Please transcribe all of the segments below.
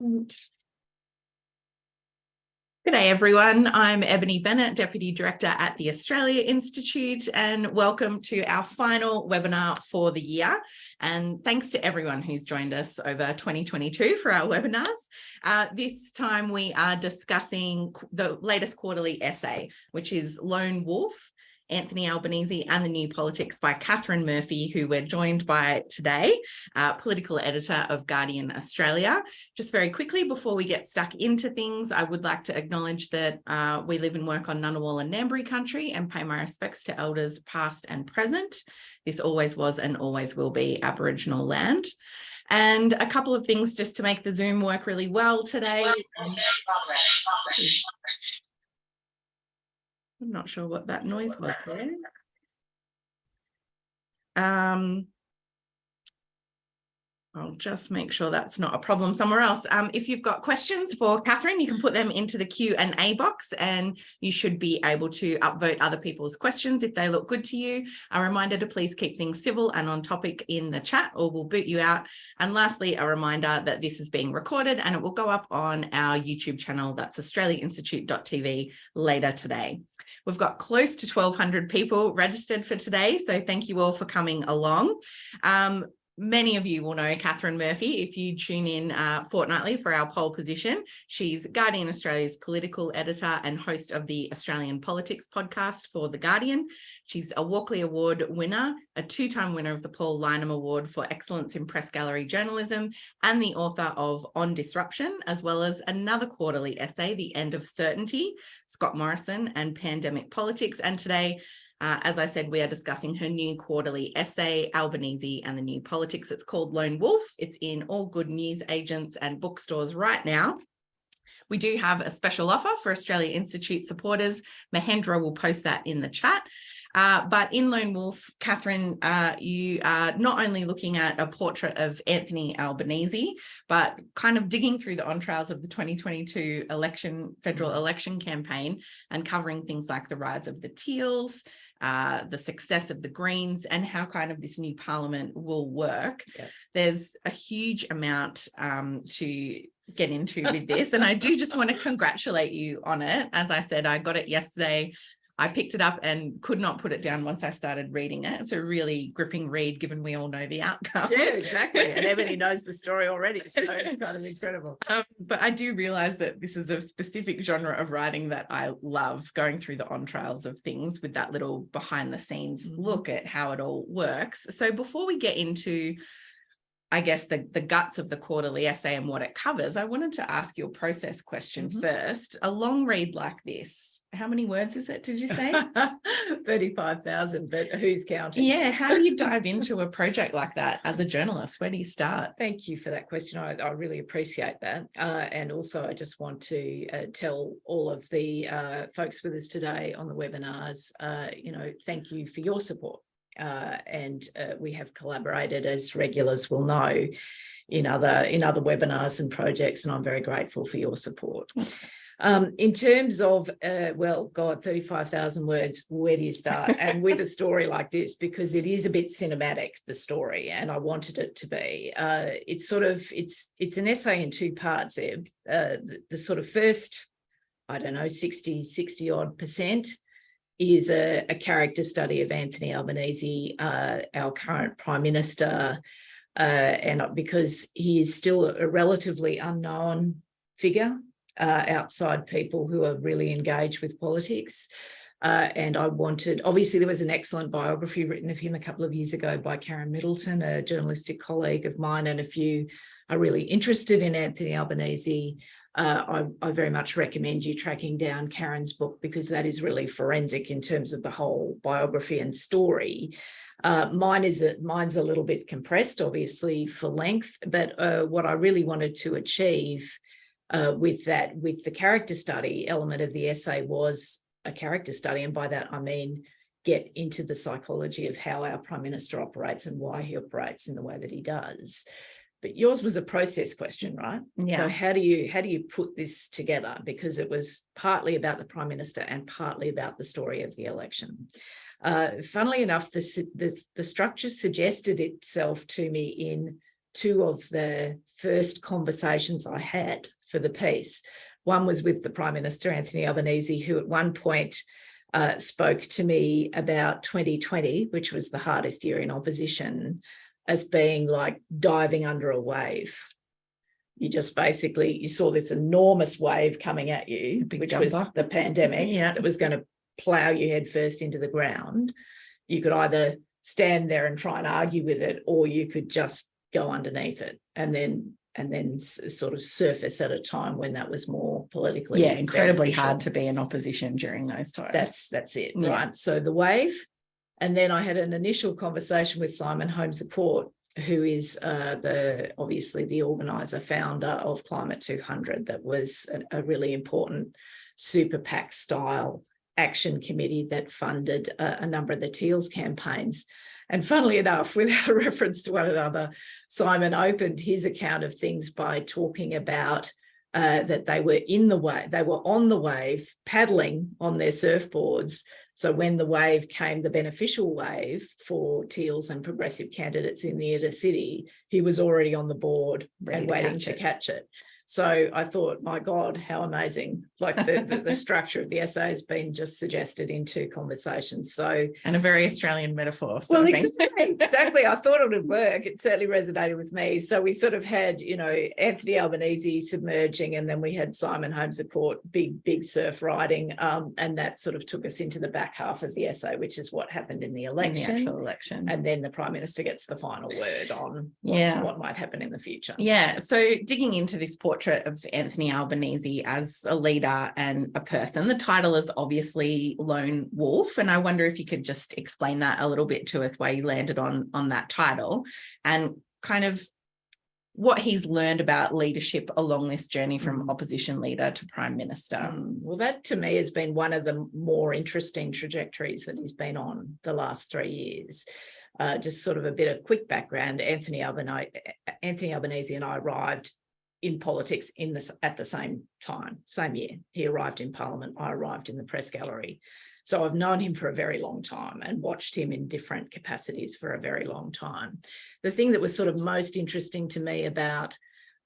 Good day, everyone. I'm Ebony Bennett, Deputy Director at the Australia Institute, and welcome to our final webinar for the year. And thanks to everyone who's joined us over 2022 for our webinars. This time we are discussing the latest quarterly essay, which is Lone Wolf, Anthony Albanese and the New Politics by Katharine Murphy, who we're joined by today, political editor of Guardian Australia. Just very quickly, before we get stuck into things, I would like to acknowledge that we live and work on Ngunnawal and Ngambri country and pay my respects to elders past and present. This always was and always will be Aboriginal land. And a couple of things just to make the Zoom work really well today. I'm not sure what that noise was there. I'll just make sure that's not a problem somewhere else. If you've got questions for Katharine, you can put them into the Q&A box and you should be able to upvote other people's questions if they look good to you. A reminder to please keep things civil and on topic in the chat or we'll boot you out. And lastly, a reminder that this is being recorded and it will go up on our YouTube channel, that's australiainstitute.tv, later today. We've got close to 1,200 people registered for today, so thank you all for coming along. Many of you will know Katharine Murphy if you tune in fortnightly for our poll position. She's Guardian Australia's political editor and host of the Australian Politics podcast for The Guardian. She's a Walkley Award winner, a two-time winner of the Paul Lynham Award for Excellence in Press Gallery Journalism, and the author of On Disruption, as well as another quarterly essay, The End of Certainty, Scott Morrison and Pandemic Politics. And today, as I said, we are discussing her new quarterly essay, Albanese and the New Politics. It's called Lone Wolf. It's in all good news agents and bookstores right now. We do have a special offer for Australia Institute supporters. Mahendra will post that in the chat. But in Lone Wolf, Katharine, you are not only looking at a portrait of Anthony Albanese, but kind of digging through the entrails of the 2022 federal election campaign and covering things like the rise of the Teals, the success of the Greens, and how kind of this new parliament will work. Yeah. There's a huge amount to get into with this, and I do just want to congratulate you on it. As I said, I got it yesterday. I picked it up and could not put it down once I started reading it. It's a really gripping read, given we all know the outcome. Yeah, exactly. And Ebony knows the story already, so it's kind of incredible. But I do realise that this is a specific genre of writing that I love, going through the entrails of things with that little behind the scenes look at how it all works. So before we get into, I guess, the guts of the quarterly essay and what it covers, I wanted to ask you a process question first. A long read like this, how many words is it, did you say? 35,000, but who's counting? Yeah, how do you dive into a project like that as a journalist? Where do you start? Thank you for that question. I really appreciate that. And also I just want to tell all of the folks with us today on the webinars, thank you for your support. And we have collaborated, as regulars will know, in other webinars and projects, and I'm very grateful for your support. In terms of, 35,000 words, where do you start? And with a story like this, because it is a bit cinematic, the story, and I wanted it to be. It's an essay in two parts, Eb. The sort of first, 60 odd percent is a character study of Anthony Albanese, our current Prime Minister, and because he is still a relatively unknown figure outside people who are really engaged with politics. And I wanted, obviously there was an excellent biography written of him a couple of years ago by Karen Middleton, a journalistic colleague of mine, and if you are really interested in Anthony Albanese, I very much recommend you tracking down Karen's book, because that is really forensic in terms of the whole biography and story. Mine's a little bit compressed, obviously, for length, but what I really wanted to achieve with the character study element of the essay was a character study, and by that I mean get into the psychology of how our Prime Minister operates and why he operates in the way that he does. But yours was a process question, right? Yeah. So how do you put this together? Because it was partly about the Prime Minister and partly about the story of the election. Funnily enough, the structure suggested itself to me in two of the first conversations I had for the piece. One was with the Prime Minister, Anthony Albanese, who at one point spoke to me about 2020, which was the hardest year in opposition, as being like diving under a wave. You just basically, you saw this enormous wave coming at you, which was the pandemic, that was going to plow you head first into the ground. You could either stand there and try and argue with it, or you could just go underneath it and then sort of surface at a time when that was more politically incredibly beneficial. hard to be in opposition during those times. That's it, right? So the wave. And then I had an initial conversation with Simon Holmes à Court, who is obviously the organizer, founder of Climate 200. That was a really important super PAC style action committee that funded a number of the Teals campaigns. And funnily enough, without a reference to one another, Simon opened his account of things by talking about that they were on the wave, paddling on their surfboards. So when the wave came, the beneficial wave for Teals and progressive candidates in the inner city, he was already on the board and waiting to catch it. So I thought, my God, how amazing. Like the structure of the essay has been just suggested in two conversations. So, and a very Australian metaphor. Well, exactly. I thought it would work. It certainly resonated with me. So we sort of had, Anthony Albanese submerging, and then we had Simon Holmes à Court, big surf riding. And that sort of took us into the back half of the essay, which is what happened in the election. In the actual election. And then the Prime Minister gets the final word on what might happen in the future. Yeah. So digging into this portrait of Anthony Albanese as a leader and a person, the title is obviously Lone Wolf, and I wonder if you could just explain that a little bit to us, why you landed on that title and kind of what he's learned about leadership along this journey from opposition leader to Prime Minister. Well, that to me has been one of the more interesting trajectories that he's been on the last 3 years. Just sort of a bit of quick background. Anthony Albanese and I arrived in politics at the same time, same year. He arrived in Parliament, I arrived in the press gallery. So I've known him for a very long time and watched him in different capacities for a very long time. The thing that was sort of most interesting to me about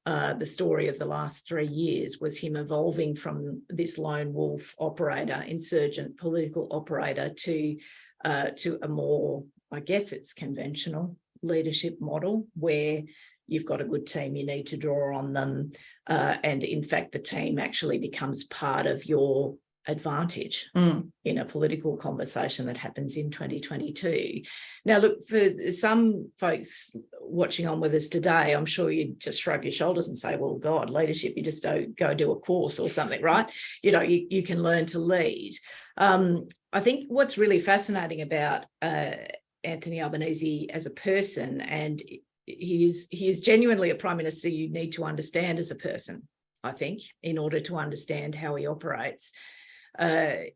the story of the last 3 years was him evolving from this lone wolf operator, insurgent political operator, to a more, I guess it's conventional leadership model where you've got a good team, you need to draw on them. And in fact, the team actually becomes part of your advantage in a political conversation that happens in 2022. Now, look, for some folks watching on with us today, I'm sure you just shrug your shoulders and say, well, God, leadership, you just don't go do a course or something, right? You can learn to lead. I think what's really fascinating about Anthony Albanese as a person, and he is genuinely a Prime Minister you need to understand as a person, I think, in order to understand how he operates.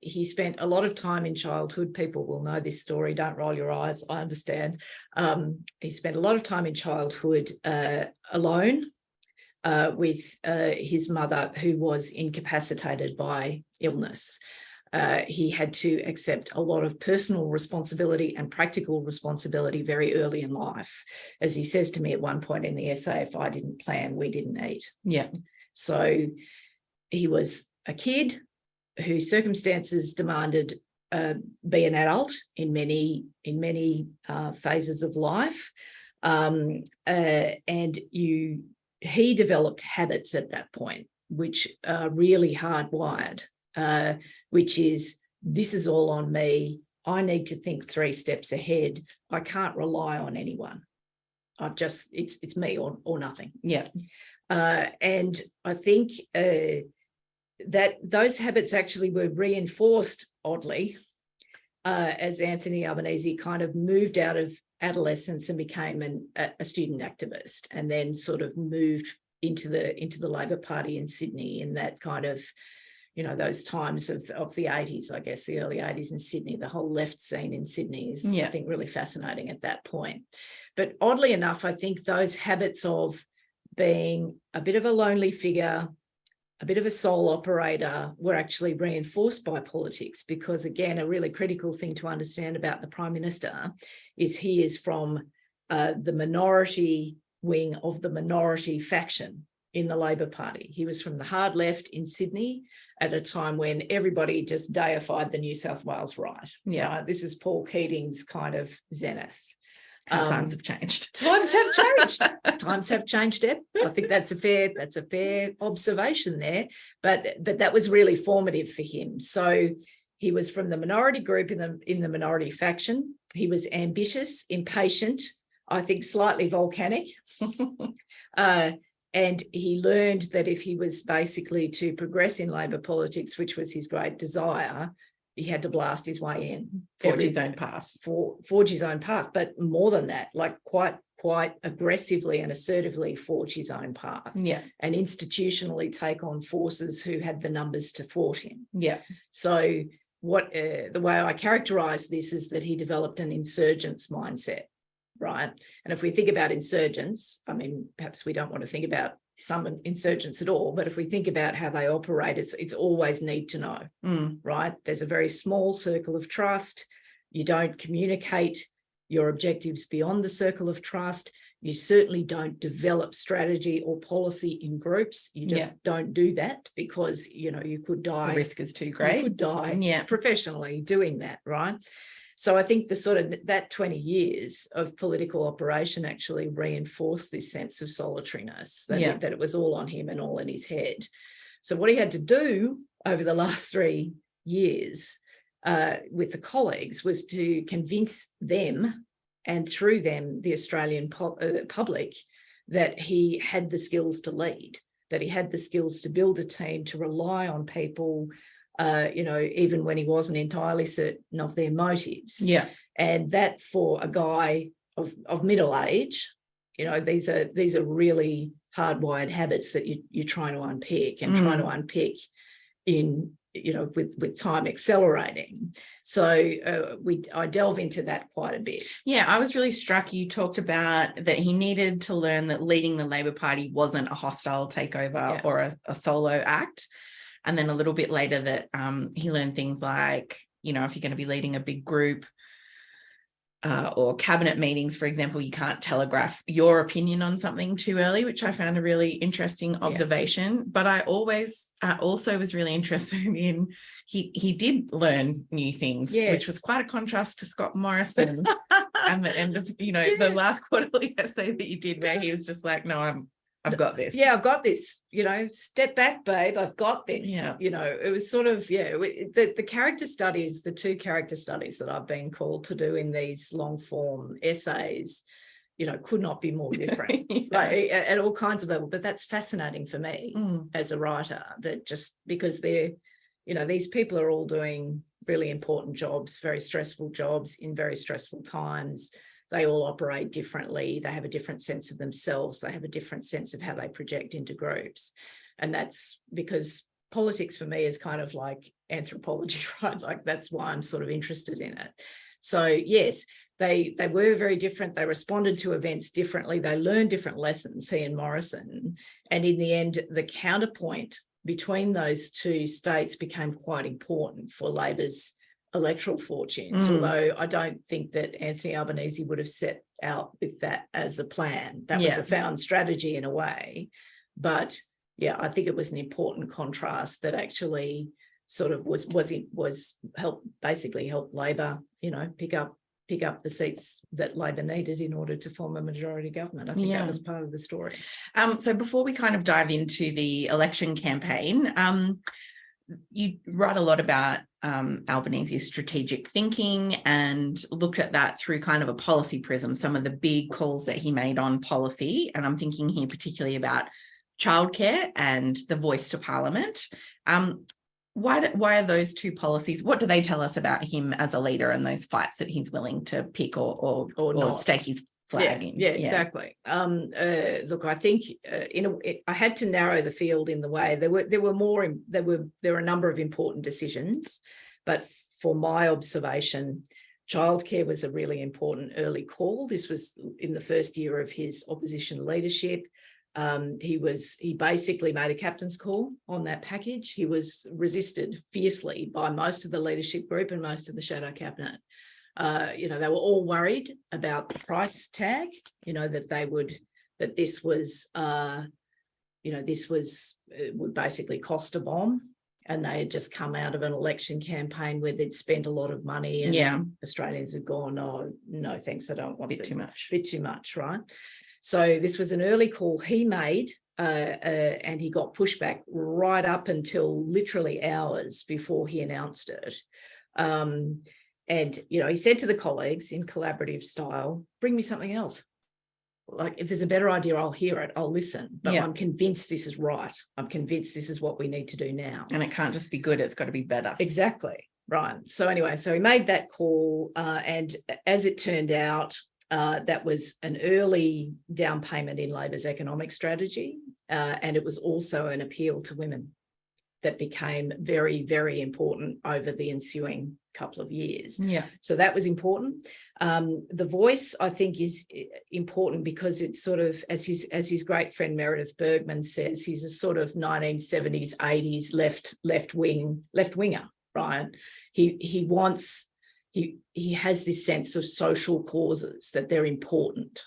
He spent a lot of time in childhood. People will know this story. Don't roll your eyes. I understand. He spent a lot of time in childhood alone with his mother, who was incapacitated by illness. He had to accept a lot of personal responsibility and practical responsibility very early in life. As he says to me at one point in the essay, if I didn't plan, we didn't eat. Yeah. So he was a kid whose circumstances demanded be an adult in many phases of life. And he developed habits at that point, which are really hardwired. Which is, this is all on me. I need to think 3 steps ahead. I can't rely on anyone. It's me or nothing. Yeah. And I think that those habits actually were reinforced, oddly, as Anthony Albanese kind of moved out of adolescence and became a student activist, and then sort of moved into the Labor Party in Sydney in that kind of, those times of the 80s, I guess, the early 80s in Sydney. The whole left scene in Sydney is, I think, really fascinating at that point. But oddly enough, I think those habits of being a bit of a lonely figure, a bit of a sole operator, were actually reinforced by politics, because, again, a really critical thing to understand about the Prime Minister is he is from the minority wing of the minority faction in the Labor Party. He was from the hard left in Sydney at a time when everybody just deified the New South Wales right. Yeah. This is Paul Keating's kind of zenith. How times have changed. Times have changed. Times have changed, Deb. I think that's a fair observation there. But that was really formative for him. So he was from the minority group in the minority faction. He was ambitious, impatient, I think slightly volcanic. And he learned that if he was basically to progress in Labor politics, which was his great desire, he had to blast his way in. Forge his own path. Forge his own path, but more than that, like quite aggressively and assertively forge his own path. Yeah. And institutionally take on forces who had the numbers to thwart him. Yeah. So the way I characterize this is that he developed an insurgent's mindset, right? And if we think about insurgents, I mean, perhaps we don't want to think about some insurgents at all, but if we think about how they operate, it's always need to know, right? There's a very small circle of trust. You don't communicate your objectives beyond the circle of trust. You certainly don't develop strategy or policy in groups. You just don't do that because, you could die. The risk is too great. You could die professionally doing that, right? So I think that 20 years of political operation actually reinforced this sense of solitariness, that it was all on him and all in his head. So what he had to do over the last 3 years with the colleagues was to convince them, and through them, the Australian public, that he had the skills to lead, that he had the skills to build a team, to rely on people, even when he wasn't entirely certain of their motives. Yeah. And that for a guy of middle age, these are really hardwired habits that you're trying to unpick and trying to unpick in, with time accelerating. So I delve into that quite a bit. Yeah, I was really struck. You talked about that he needed to learn that leading the Labor Party wasn't a hostile takeover or a solo act. And then a little bit later that he learned things like, if you're going to be leading a big group or cabinet meetings, for example, you can't telegraph your opinion on something too early, which I found a really interesting observation. But I always also was really interested in he did learn new things, which was quite a contrast to Scott Morrison and the end of, the last quarterly essay that you did where he was just like, no, I've got this. Yeah, I've got this, step back, babe, I've got this. Yeah. It was sort of, the character studies, the 2 character studies that I've been called to do in these long form essays, could not be more different, like at all kinds of levels. But that's fascinating for me as a writer, that just because they're, these people are all doing really important jobs, very stressful jobs in very stressful times. They all operate differently. They have a different sense of themselves. They have a different sense of how they project into groups. And that's because politics for me is kind of like anthropology, right? Like that's why I'm sort of interested in it. So yes, they were very different. They responded to events differently. They learned different lessons, he and Morrison. And in the end, the counterpoint between those 2 states became quite important for Labor's electoral fortunes, although I don't think that Anthony Albanese would have set out with that as a plan. That was a found strategy in a way. But I think it was an important contrast that actually sort of was basically help Labor, pick up the seats that Labor needed in order to form a majority government. I think that was part of the story. So before we kind of dive into the election campaign, you write a lot about Albanese's strategic thinking and looked at that through kind of a policy prism, some of the big calls that he made on policy. And I'm thinking here particularly about childcare and the voice to Parliament. Why are those 2 policies? What do they tell us about him as a leader and those fights that he's willing to pick or stake his flag in? Yeah, exactly. Look, I think I had to narrow the field in the way there were a number of important decisions, but for my observation, childcare was a really important early call. This was in the first year of his opposition leadership. He basically made a captain's call on that package. He was resisted fiercely by most of the leadership group and most of the shadow cabinet. They were all worried about the price tag, that they would that this was, it would basically cost a bomb. And they had just come out of an election campaign where they'd spent a lot of money, and Australians had gone, no, thanks, I don't want bit too much. Bit too much, right? So this was an early call he made, and he got pushback right up until literally hours before he announced it. And, he said to the colleagues in collaborative style, bring me something else. Like, if there's a better idea, I'll hear it, I'll listen, but I'm convinced this is right. I'm convinced this is what we need to do now. And it can't just be good, it's got to be better. Exactly, right. So anyway, so he made that call, and as it turned out, that was an early down payment in Labor's economic strategy, and it was also an appeal to women that became very, very important over the ensuing couple of years. Yeah. So that was important. The voice, I think, is important because it's sort of, as his great friend Meredith Bergman says, he's a sort of 1970s, 80s left-winger, right? He has this sense of social causes, that they're important.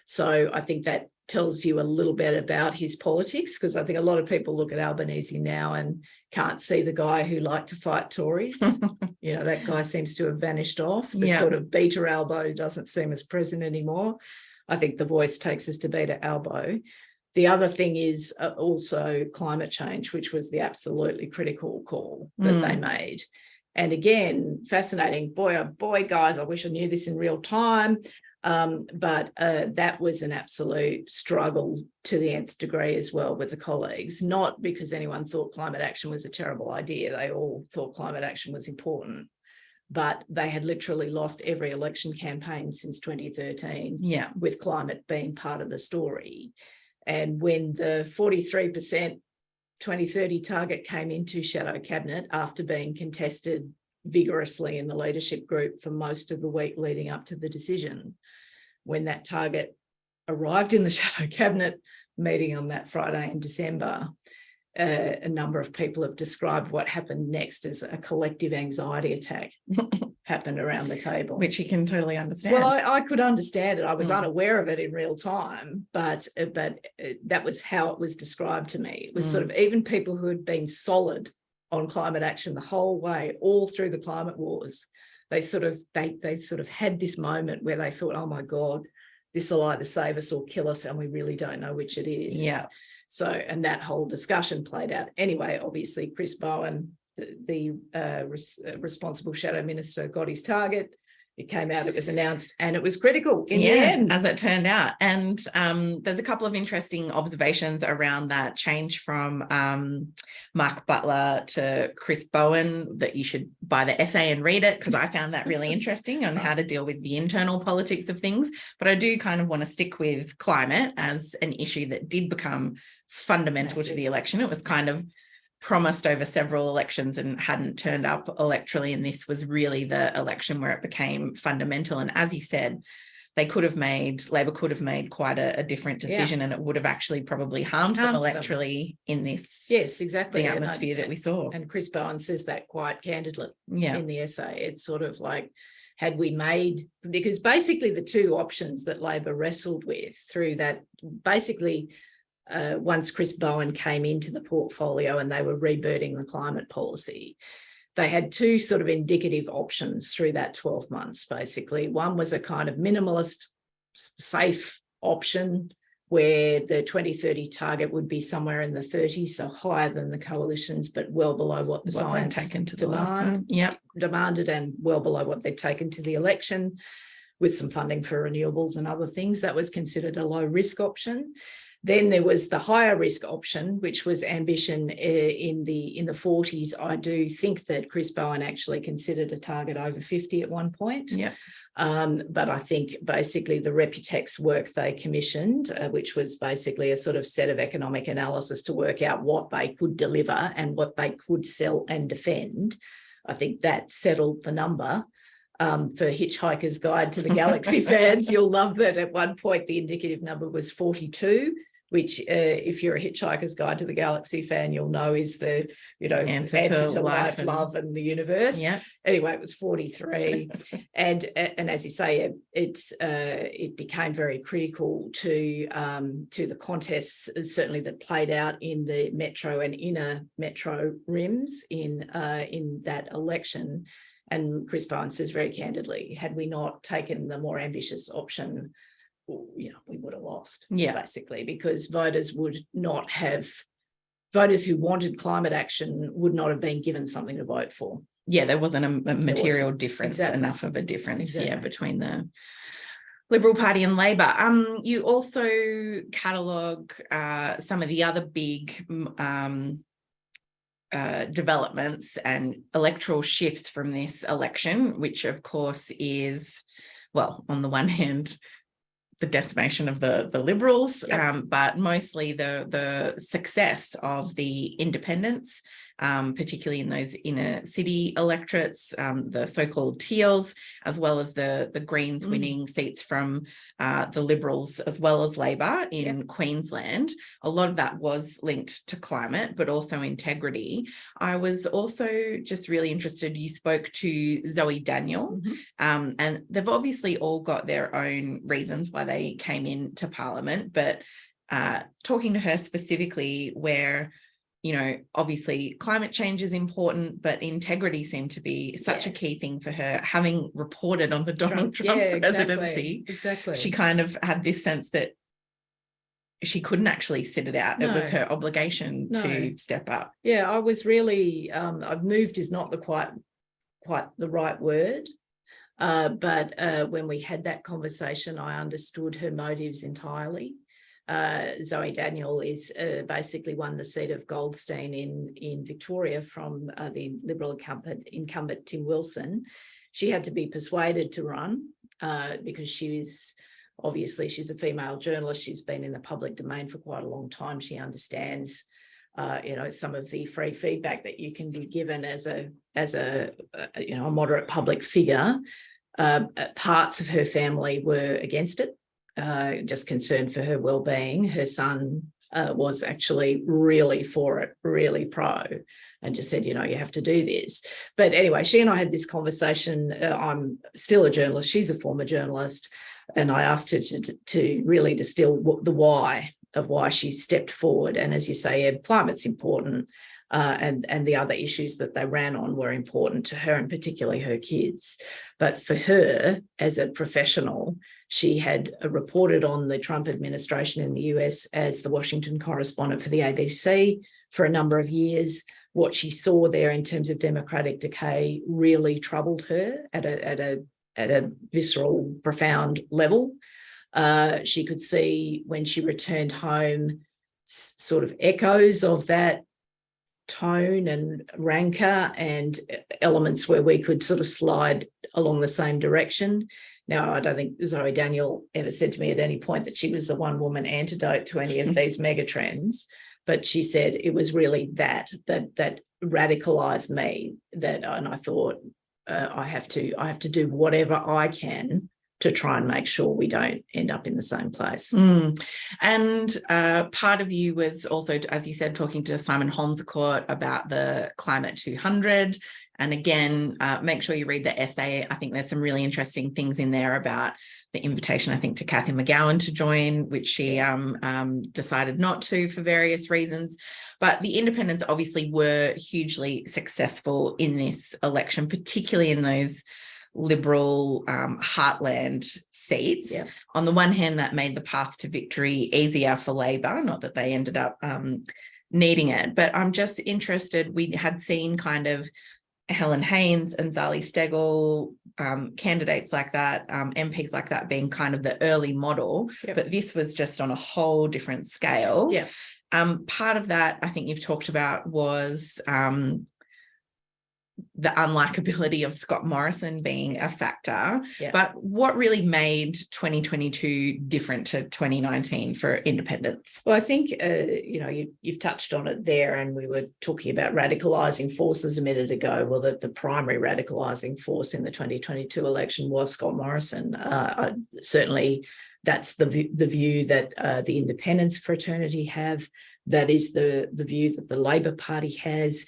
So I think that tells you a little bit about his politics, because I think a lot of people look at Albanese now and can't see the guy who liked to fight Tories. That guy seems to have vanished off. The sort of Beta Albo doesn't seem as present anymore. I think the voice takes us to Beta Albo. The other thing is also climate change, which was the absolutely critical call that they made. And again, fascinating. Boy, oh boy, guys, I wish I knew this in real time. But that was an absolute struggle to the nth degree as well with the colleagues, not because anyone thought climate action was a terrible idea. They all thought climate action was important, but they had literally lost every election campaign since 2013, with climate being part of the story. And when the 43% 2030 target came into shadow cabinet after being contested vigorously in the leadership group for most of the week leading up to the decision, when that target arrived in the shadow cabinet meeting on that Friday in December, a number of people have described what happened next as a collective anxiety attack happened around the table. Which you can totally understand. Well, I could understand it. I was unaware of it in real time, but that was how it was described to me. It was sort of, even people who had been solid on climate action the whole way, all through the climate wars, they sort of had this moment where they thought, oh my God, this will either save us or kill us, and we really don't know which it is. Yeah. So, and that whole discussion played out. Anyway, obviously, Chris Bowen, the responsible shadow minister, got his target. It came out, it was announced, and it was critical in the end, as it turned out. And there's a couple of interesting observations around that change from Mark Butler to Chris Bowen that you should buy the essay and read it, because I found that really interesting on how to deal with the internal politics of things. But I do kind of want to stick with climate as an issue that did become fundamental to the election. It was kind of promised over several elections and hadn't turned up electorally, and this was really the election where it became fundamental. And as you said, Labor could have made quite a different decision, and it would have actually probably harmed them electorally in this the atmosphere that we saw. And Chris Bowen says that quite candidly in the essay. It's sort of like, had we made, because basically the two options that Labor wrestled with through that, basically once Chris Bowen came into the portfolio and they were rebirthing the climate policy, they had two sort of indicative options through that 12 months, basically. One was a kind of minimalist, safe option where the 2030 target would be somewhere in the 30s, so higher than the coalitions, but well below what the science demanded, and well below what they'd taken to the election, with some funding for renewables and other things. That was considered a low-risk option. Then there was the higher risk option, which was ambition in the 40s. I do think that Chris Bowen actually considered a target over 50 at one point. Yeah. But I think basically the Reputex work they commissioned, which was basically a sort of set of economic analysis to work out what they could deliver and what they could sell and defend, I think that settled the number. For Hitchhiker's Guide to the Galaxy fans, you'll love that at one point the indicative number was 42. which if you're a Hitchhiker's Guide to the Galaxy fan, you'll know is the, answer to life, love, and the universe. Yeah. Anyway, it was 43. and as you say, it became very critical to the contests, certainly that played out in the metro and inner metro rims in that election. And Chris Bowen says very candidly, had we not taken the more ambitious option, we would have lost, basically, because voters who wanted climate action would not have been given something to vote for. Yeah, there wasn't a material difference, enough of a difference, between the Liberal Party and Labor. You also catalogue some of the other big developments and electoral shifts from this election, which of course is, well, on the one hand, the decimation of the Liberals, but mostly the success of the independents, particularly in those inner city electorates, the so-called teals, as well as the Greens winning seats from the Liberals as well as Labor in Queensland. A lot of that was linked to climate, but also integrity. I was also just really interested, you spoke to Zoe Daniel, and they've obviously all got their own reasons why they came into Parliament, but talking to her specifically where, obviously climate change is important, but integrity seemed to be such a key thing for her. Having reported on the Donald Trump presidency, she kind of had this sense that she couldn't actually sit it out. It was her obligation to step up. Yeah, I was really, moved is not quite the right word. But when we had that conversation, I understood her motives entirely. Zoe Daniel is basically won the seat of Goldstein in Victoria from the Liberal incumbent Tim Wilson. She had to be persuaded to run because she's a female journalist. She's been in the public domain for quite a long time. She understands some of the free feedback that you can be given as a moderate public figure. Parts of her family were against it, just concerned for her well-being. Her son was actually really for it, really pro, and just said, you have to do this. But anyway, she and I had this conversation. I'm still a journalist. She's a former journalist. And I asked her to really distill the why of why she stepped forward. And as you say, climate's important. And the other issues that they ran on were important to her and particularly her kids. But for her, as a professional, she had reported on the Trump administration in the US as the Washington correspondent for the ABC for a number of years. What she saw there in terms of democratic decay really troubled her at a visceral, profound level. She could see when she returned home sort of echoes of that tone and rancor and elements where we could sort of slide along the same direction. Now, I don't think Zoe Daniel ever said to me at any point that she was the one-woman antidote to any of these megatrends, but she said it was really that radicalized me, and I thought I have to do whatever I can to try and make sure we don't end up in the same place. And part of you was also, as you said, talking to Simon Holmescourt about the Climate 200. And again, make sure you read the essay. I think there's some really interesting things in there about the invitation, I think, to Kathy McGowan to join, which she decided not to for various reasons. But the independents obviously were hugely successful in this election, particularly in those Liberal heartland seats. On the one hand, that made the path to victory easier for Labor, not that they ended up needing it. But I'm just interested, we had seen kind of Helen Haynes and Zali Steggall, candidates like that, MPs like that being kind of the early model, but this was just on a whole different scale. Part of that, I think you've talked about, was the unlikability of Scott Morrison being a factor. But what really made 2022 different to 2019 for independents? Well, I think, you've touched on it there, and we were talking about radicalising forces a minute ago. Well, the primary radicalising force in the 2022 election was Scott Morrison. Certainly That's the view that the independence fraternity have. That is the view that the Labor Party has.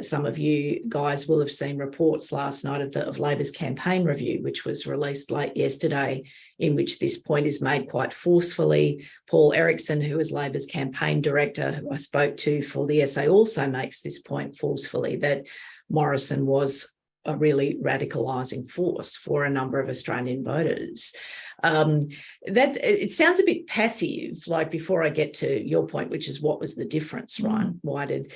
Some of you guys will have seen reports last night of Labor's campaign review, which was released late yesterday, in which this point is made quite forcefully. Paul Erickson, who is Labor's campaign director, who I spoke to for the essay, also makes this point forcefully, that Morrison was a really radicalising force for a number of Australian voters. That it sounds a bit passive, like before I get to your point, which is what was the difference, right? Why did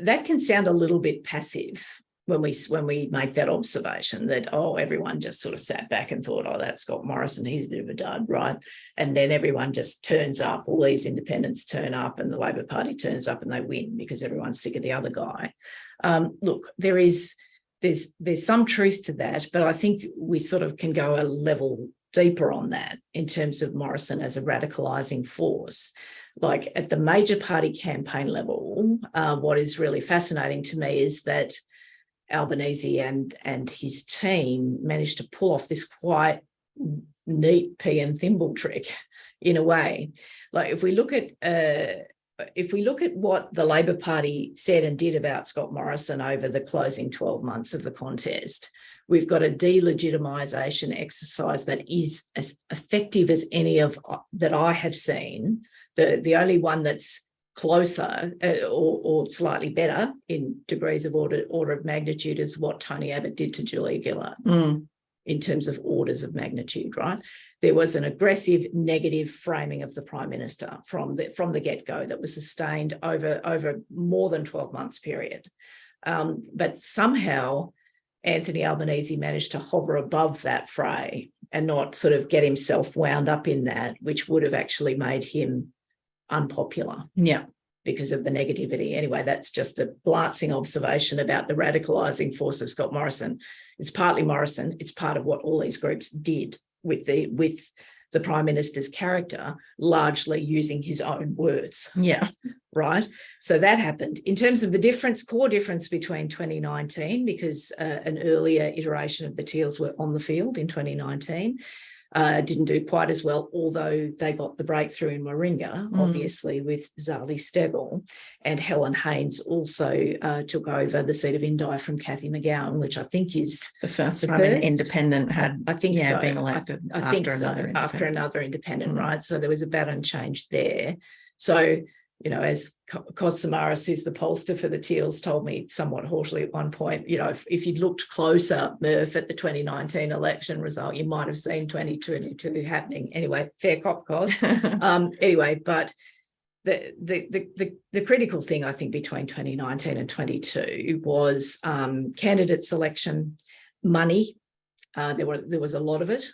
that can sound a little bit passive when we make that observation that, oh, everyone just sort of sat back and thought, oh, that's Scott Morrison, he's a bit of a dud, right? And then everyone just turns up, all these independents turn up and the Labor Party turns up and they win because everyone's sick of the other guy. Look, there's some truth to that, but I think we sort of can go a level deeper on that in terms of Morrison as a radicalising force. Like at the major party campaign level, what is really fascinating to me is that Albanese and his team managed to pull off this quite neat pea and thimble trick in a way. Like if we look at what the Labor Party said and did about Scott Morrison over the closing 12 months of the contest, we've got a delegitimisation exercise that is as effective as any of that I have seen. The only one that's closer or slightly better in degrees of order of magnitude is what Tony Abbott did to Julia Gillard in terms of orders of magnitude, right? There was an aggressive negative framing of the Prime Minister from the get-go that was sustained over more than 12 months period. But somehow Anthony Albanese managed to hover above that fray and not sort of get himself wound up in that, which would have actually made him unpopular. Yeah. Because of the negativity. Anyway, that's just a glancing observation about the radicalising force of Scott Morrison. It's partly Morrison. It's part of what all these groups did with the Prime Minister's character, largely using his own words. Yeah. Right. So that happened. In terms of the core difference between 2019, because an earlier iteration of the Teals were on the field in 2019, didn't do quite as well, although they got the breakthrough in Warringah, obviously, with Zali Steggall, and Helen Haynes also took over the seat of Indi from Cathy McGowan, which I think is the first time an independent had been elected after another independent, right? So there was a baton change there. So, you know, as Cos Samaras, who's the pollster for the Teals, told me somewhat haughtily at one point, you know, if you'd looked closer, Murph, at the 2019 election result, you might have seen 2022 happening. Anyway, fair cop, Cos. Anyway, but the critical thing, I think, between 2019 and 22 was candidate selection, money. There was a lot of it.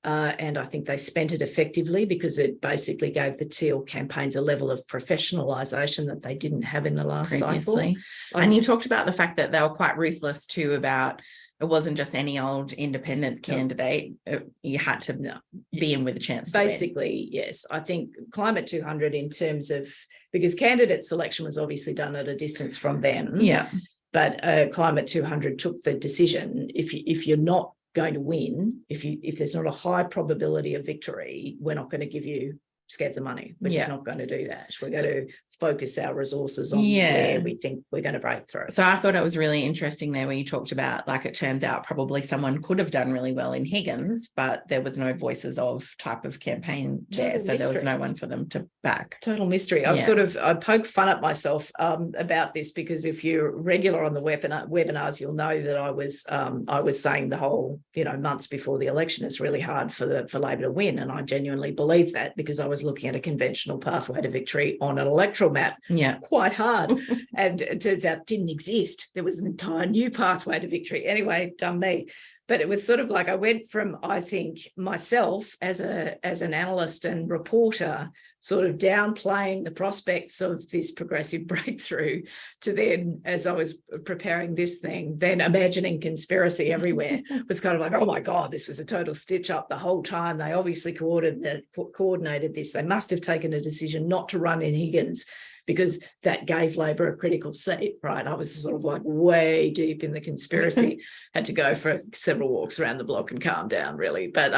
And I think they spent it effectively because it basically gave the Teal campaigns a level of professionalisation that they didn't have in the last cycle. And you talked about the fact that they were quite ruthless too about it wasn't just any old independent candidate. You had to be in with a chance to basically win. Yes. I think Climate 200 in terms of, because candidate selection was obviously done at a distance from them. Yeah. But Climate 200 took the decision, if you're not going to win, if there's not a high probability of victory, we're not going to give you scads of money. We're just not going to do that. We're going to focus our resources on where we think we're going to break through. So I thought it was really interesting there where you talked about, like, it turns out probably someone could have done really well in Higgins, but there was no voices of type of campaign there. So there was no one for them to back. Total mystery. I poke fun at myself about this, because if you're regular on the webinars, you'll know that I was saying the whole, months before the election, it's really hard for Labor to win. And I genuinely believe that, because I was looking at a conventional pathway to victory on an electoral map. Yeah. Quite hard. And it turns out didn't exist. There was an entire new pathway to victory. Anyway, dumb me. But it was sort of like I went from, I think, myself as an analyst and reporter sort of downplaying the prospects of this progressive breakthrough to then, as I was preparing this thing, then imagining conspiracy everywhere. It was kind of like, oh my God, this was a total stitch up the whole time. They obviously coordinated this. They must have taken a decision not to run in Higgins because that gave Labor a critical seat, right? I was sort of like way deep in the conspiracy, had to go for several walks around the block and calm down, really. But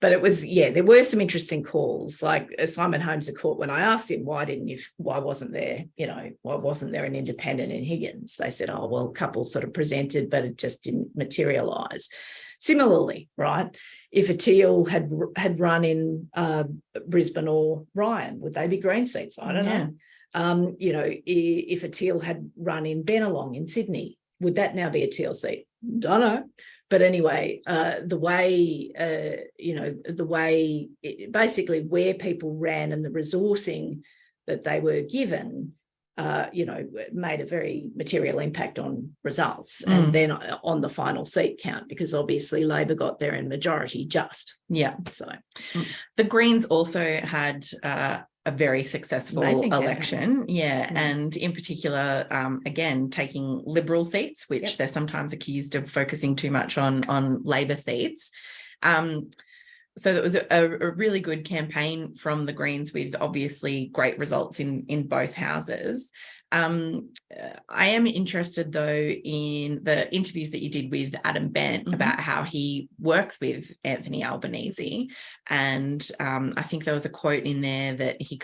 it was, yeah, there were some interesting calls. Like Simon Holmes at court, when I asked him, why wasn't there an independent in Higgins? They said, oh, well, a couple sort of presented, but it just didn't materialise. Similarly, right, if a Teal had run in Brisbane or Ryan, would they be Green seats? I don't know. If a Teal had run in Bennelong in Sydney, would that now be a Teal seat? Don't know. But anyway, basically where people ran and the resourcing that they were given, made a very material impact on results and then on the final seat count, because obviously Labor got there in majority just. Yeah. So the Greens also had a very successful election. Campaign. Yeah. And in particular, again, taking Liberal seats, which they're sometimes accused of focusing too much on Labor seats. So that was a really good campaign from the Greens, with obviously great results in both houses. I am interested, though, in the interviews that you did with Adam Bent about how he works with Anthony Albanese. And I think there was a quote in there that he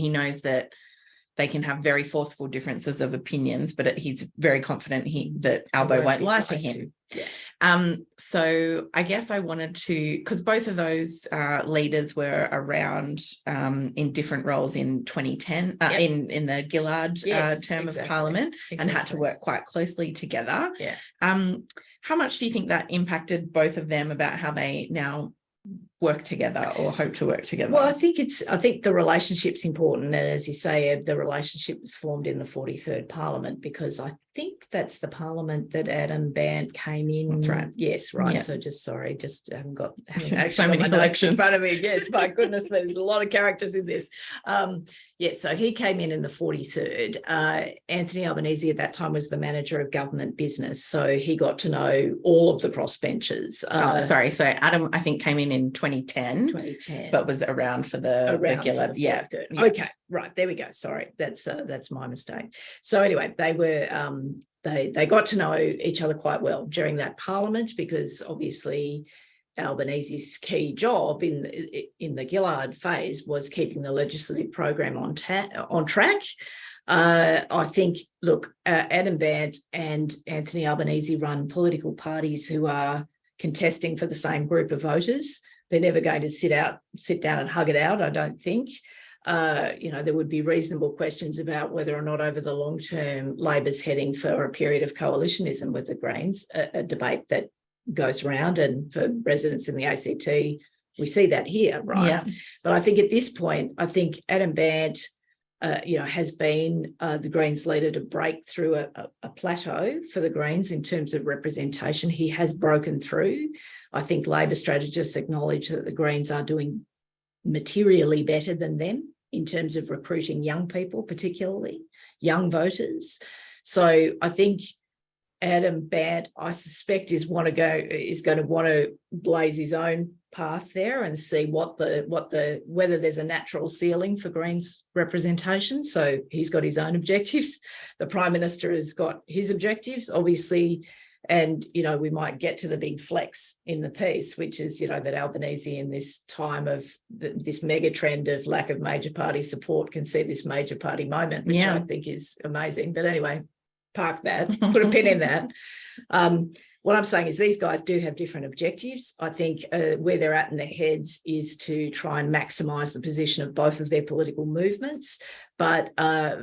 knows that they can have very forceful differences of opinions, but he's very confident that Albo won't lie to him. Yeah. So I guess I wanted to, because both of those leaders were around in different roles in 2010, in the Gillard term of Parliament, and had to work quite closely together. Yeah. How much do you think that impacted both of them about how they now work together or hope to work together? Well, I think the relationship's important, and as you say, the relationship was formed in the 43rd Parliament, because I think that's the Parliament that Adam Bant came in. That's right. Yes, right. Yeah. So haven't so many elections in front of me. Yes, my goodness, there's a lot of characters in this. So he came in the 43rd. Anthony Albanese at that time was the manager of government business, so he got to know all of the crossbenchers. So Adam, I think, came in 2010, but was around for the Gillard. Yeah. Okay, right, there we go. Sorry, that's my mistake. So anyway, they were they got to know each other quite well during that Parliament, because obviously Albanese's key job in the Gillard phase was keeping the legislative program on track. I think, look, Adam Bant and Anthony Albanese run political parties who are contesting for the same group of voters. They're never going to sit down and hug it out, I don't think. There would be reasonable questions about whether or not over the long term Labor's heading for a period of coalitionism with the Greens, a debate that goes around, and for residents in the ACT, we see that here, right? Yeah. But I think at this point, Adam Bant, has been the Greens leader to break through a plateau for the Greens in terms of representation. He has broken through. I think Labor strategists acknowledge that the Greens are doing materially better than them in terms of recruiting young people, particularly young voters. So I think Adam Bant, I suspect, is going to want to blaze his own path there and see whether there's a natural ceiling for Greens representation. So he's got his own objectives. The Prime Minister has got his objectives, obviously. And, we might get to the big flex in the piece, which is, that Albanese in this time of this mega trend of lack of major party support can see this major party moment, which I think is amazing. But anyway, park that, put a pin in that. What I'm saying is these guys do have different objectives. I think where they're at in their heads is to try and maximise the position of both of their political movements. But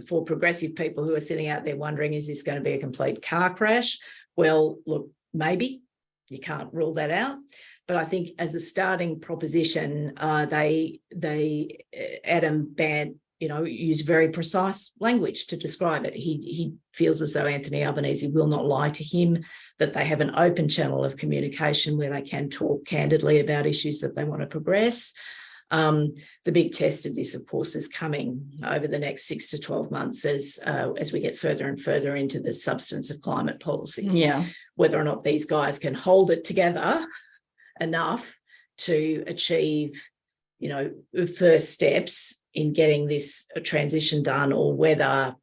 for progressive people who are sitting out there wondering, is this going to be a complete car crash? Well, look, maybe. You can't rule that out. But I think as a starting proposition, Adam Bant, use very precise language to describe it. He feels as though Anthony Albanese will not lie to him, that they have an open channel of communication where they can talk candidly about issues that they want to progress. The big test of this, of course, is coming over the next 6 to 12 months as we get further and further into the substance of climate policy. Yeah. Whether or not these guys can hold it together enough to achieve, first steps in getting this transition done, or whether,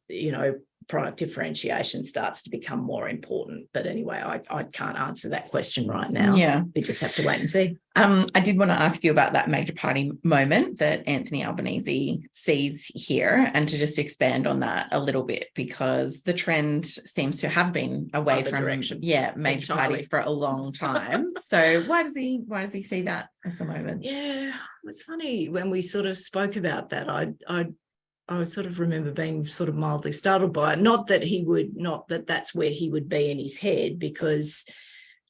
product differentiation starts to become more important. But anyway, I can't answer that question right now. Yeah. We just have to wait and see. I did want to ask you about that major party moment that Anthony Albanese sees here, and to just expand on that a little bit, because the trend seems to have been away from direction. Major parties for a long time. So why does he see that as the moment? Yeah, it's funny when we sort of spoke about that. I sort of remember being sort of mildly startled by it. Not that that's where he would be in his head, because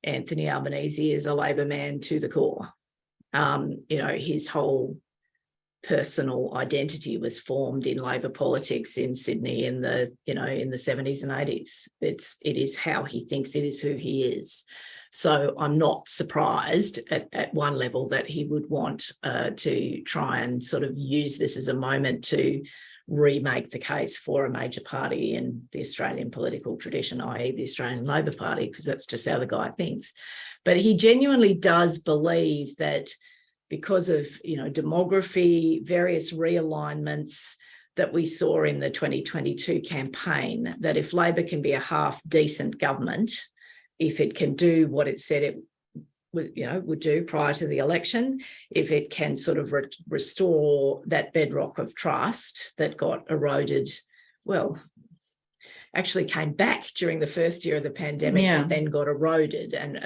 Anthony Albanese is a Labor man to the core. His whole personal identity was formed in Labor politics in Sydney in the 70s and 80s. It is how he thinks, it is who he is. So I'm not surprised at one level that he would want to try and sort of use this as a moment to remake the case for a major party in the Australian political tradition, i.e. the Australian Labor Party, because that's just how the guy thinks. But he genuinely does believe that because of, demography, various realignments that we saw in the 2022 campaign, that if Labor can be a half decent government, if it can do what it said it would do prior to the election, if it can sort of restore that bedrock of trust that got eroded, actually came back during the first year of the pandemic, and then got eroded and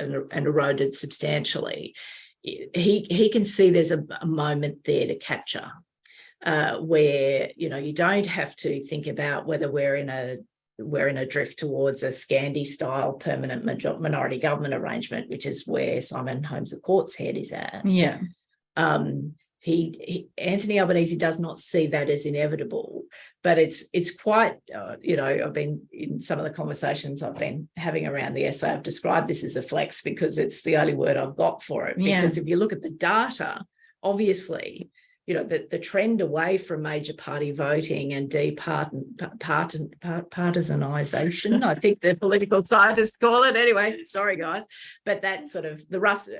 eroded substantially. He can see there's a moment there to capture where, you don't have to think about whether we're in a drift towards a Scandi-style permanent minority government arrangement, which is where Simon Holmes of Court's head is at. Yeah. Anthony Albanese does not see that as inevitable, but it's quite, I've been in some of the conversations I've been having around the essay, I've described this as a flex because it's the only word I've got for it. Because if you look at the data, obviously, the trend away from major party voting and departisanization, I think the political scientists call it. Anyway, sorry guys, but that sort of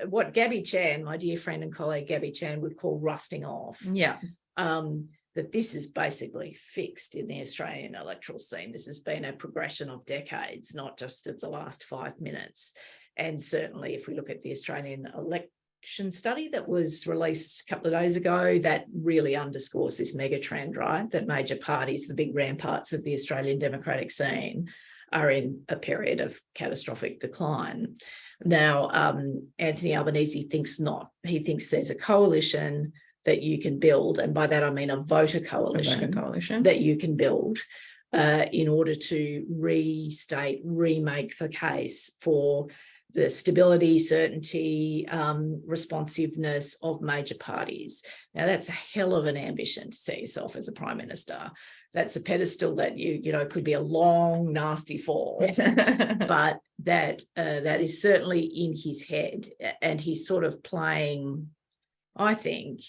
what Gabby Chan, my dear friend and colleague Gabby Chan, would call rusting off. Yeah. That this is basically fixed in the Australian electoral scene. This has been a progression of decades, not just of the last 5 minutes. And certainly if we look at the Australian election study that was released a couple of days ago, that really underscores this mega trend, right? That major parties, the big ramparts of the Australian democratic scene, are in a period of catastrophic decline. Now, Anthony Albanese thinks not. He thinks there's a coalition that you can build, and by that I mean a voter coalition that you can build in order to remake the case for the stability, certainty, responsiveness of major parties. Now, that's a hell of an ambition to set yourself as a prime minister. That's a pedestal that could be a long, nasty fall, but that is certainly in his head, and he's sort of playing, I think.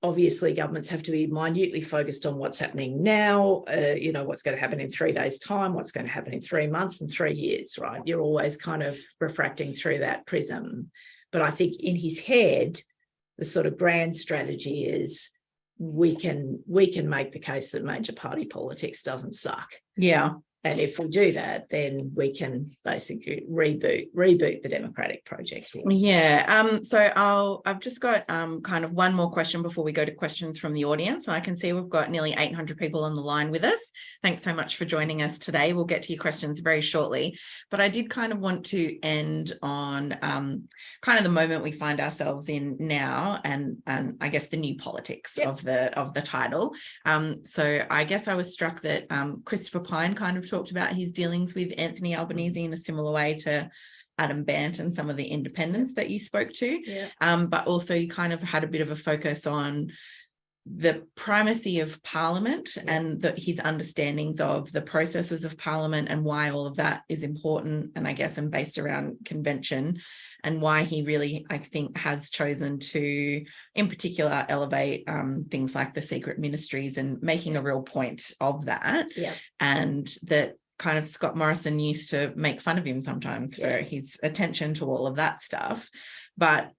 Obviously, governments have to be minutely focused on what's happening now, what's going to happen in 3 days' time, what's going to happen in 3 months and 3 years, right? You're always kind of refracting through that prism. But I think in his head, the sort of grand strategy is we can make the case that major party politics doesn't suck. Yeah. And if we do that, then we can basically reboot the democratic project. Yeah. So I've just got kind of one more question before we go to questions from the audience. I can see we've got nearly 800 people on the line with us. Thanks so much for joining us today. We'll get to your questions very shortly. But I did kind of want to end on kind of the moment we find ourselves in now, and I guess the new politics of the title. So I guess I was struck that Christopher Pyne kind of talked about his dealings with Anthony Albanese in a similar way to Adam Bandt and some of the independents that you spoke to. But also you kind of had a bit of a focus on the primacy of Parliament and his understandings of the processes of Parliament and why all of that is important, and I guess and based around convention, and why he really, I think, has chosen to, in particular, elevate things like the secret ministries and making a real point of that. And that kind of Scott Morrison used to make fun of him sometimes for his attention to all of that stuff. But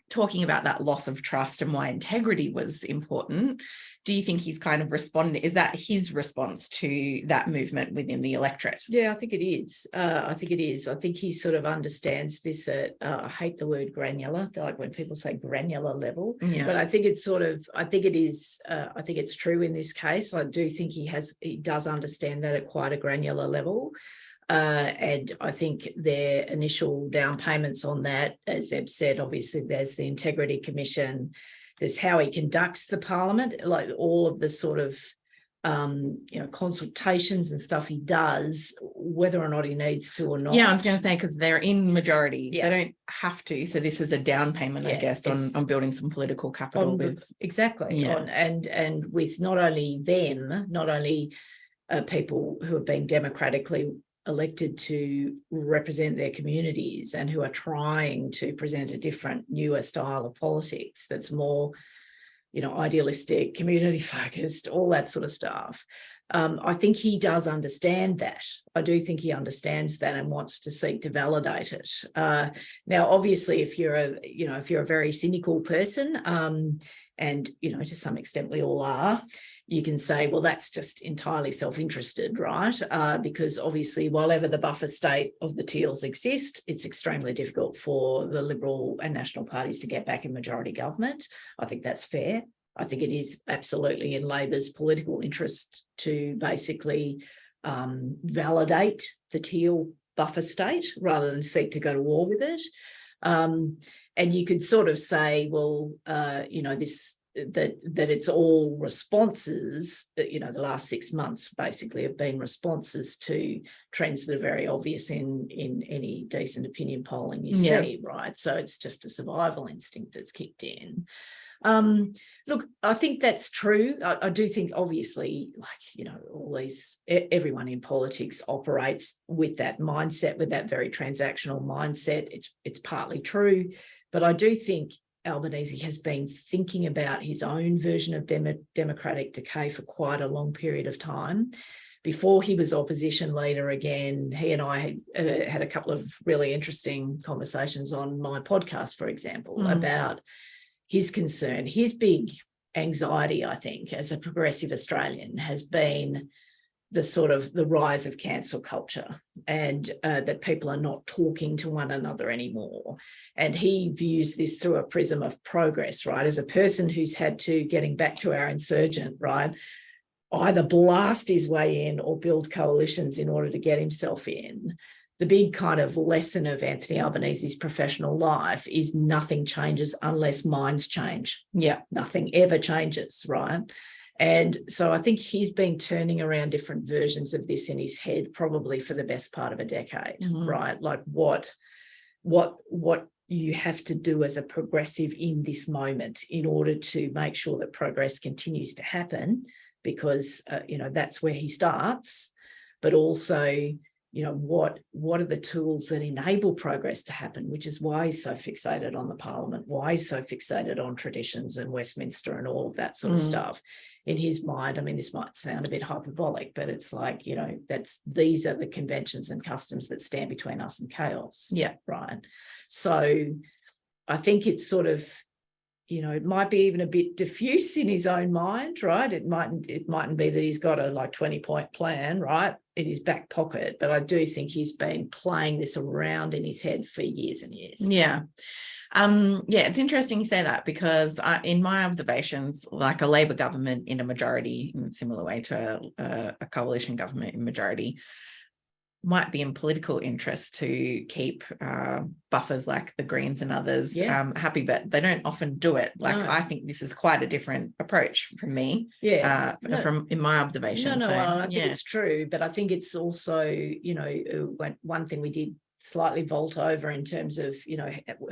talking about that loss of trust and why integrity was important, do you think he's kind of responding? Is that his response to that movement within the electorate? Yeah, I think it is. I think it is. I think he sort of understands this at, I hate the word granular, like when people say granular level, but I think it's sort of, I think it is, I think it's true in this case. I do think he does understand that at quite a granular level. And I think their initial down payments on that, as Eb said, obviously there's the Integrity Commission, there's how he conducts the Parliament, like all of the sort of consultations and stuff he does, whether or not he needs to or not. Yeah, I was going to say, because they're in majority, they don't have to. So this is a down payment, I guess, on building some political capital with exactly. And with not only them, not only people who have been democratically elected to represent their communities and who are trying to present a different, newer style of politics that's more, idealistic, community focused, all that sort of stuff. I think he does understand that. I do think he understands that and wants to seek to validate it. Now, obviously, if you're a very cynical person, and to some extent we all are, you can say, well, that's just entirely self-interested, right? Because obviously, while ever the buffer state of the Teals exist, it's extremely difficult for the Liberal and National parties to get back in majority government. I think that's fair. I think it is absolutely in Labor's political interest to basically validate the Teal buffer state rather than seek to go to war with it. And you could sort of say, well, that it's all responses, the last 6 months basically have been responses to trends that are very obvious in any decent opinion polling you see, right? So it's just a survival instinct that's kicked in. Look, I think that's true. I do think, obviously, everyone in politics operates with that mindset, with that very transactional mindset. It's partly true, but I do think Albanese has been thinking about his own version of democratic decay for quite a long period of time. Before he was opposition leader again, he and I had a couple of really interesting conversations on my podcast, for example, about his concern. His big anxiety, I think, as a progressive Australian has been the rise of cancel culture and that people are not talking to one another anymore. And he views this through a prism of progress, right? As a person who's had to, getting back to our insurgent, right, either blast his way in or build coalitions in order to get himself in. The big kind of lesson of Anthony Albanese's professional life is nothing changes unless minds change. Yeah. Nothing ever changes, right? And so I think he's been turning around different versions of this in his head probably for the best part of a decade, right? Like what you have to do as a progressive in this moment in order to make sure that progress continues to happen, because, that's where he starts, but also, what are the tools that enable progress to happen, which is why he's so fixated on the Parliament, why he's so fixated on traditions and Westminster and all of that sort of stuff. In his mind, I mean, this might sound a bit hyperbolic, but it's like, these are the conventions and customs that stand between us and chaos. Yeah. Right. So I think it's sort of, it might be even a bit diffuse in his own mind, right? It mightn't be that he's got a 20-point plan, right, in his back pocket, but I do think he's been playing this around in his head for years and years. Yeah. It's interesting you say that, because in my observations, like a Labor government in a majority, in a similar way to a coalition government in majority, might be in political interest to keep buffers like the Greens and others happy, but they don't often do it. I think this is quite a different approach from me. From in my observation. I think it's true, but I think it's also, one thing we did slightly vault over in terms of,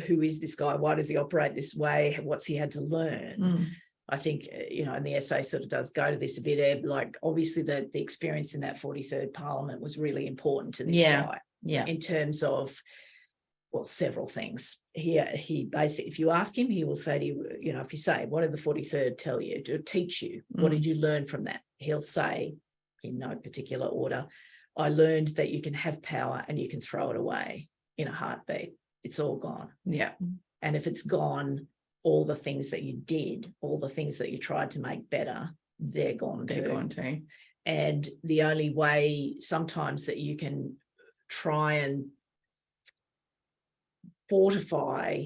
who is this guy? Why does he operate this way? What's he had to learn? I think, and the essay sort of does go to this a bit, Eb, like obviously the experience in that 43rd Parliament was really important to this guy. Yeah. In terms of, well, several things. He basically, if you ask him, he will say to you, if you say, what did the 43rd tell you, to teach you? What did you learn from that? He'll say, in no particular order, I learned that you can have power and you can throw it away in a heartbeat. It's all gone. Yeah. And if it's gone, all the things that you did, all the things that you tried to make better, they're gone too. And the only way sometimes that you can try and fortify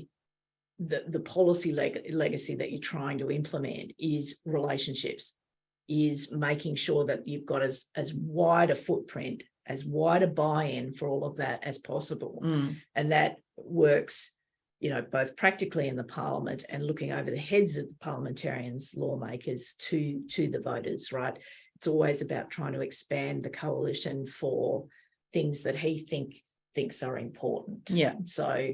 the policy legacy that you're trying to implement is relationships, is making sure that you've got as wide a footprint, as wide a buy-in for all of that as possible. And that works, both practically in the parliament and looking over the heads of the parliamentarians, lawmakers to the voters, right? It's always about trying to expand the coalition for things that he thinks are important. Yeah. So,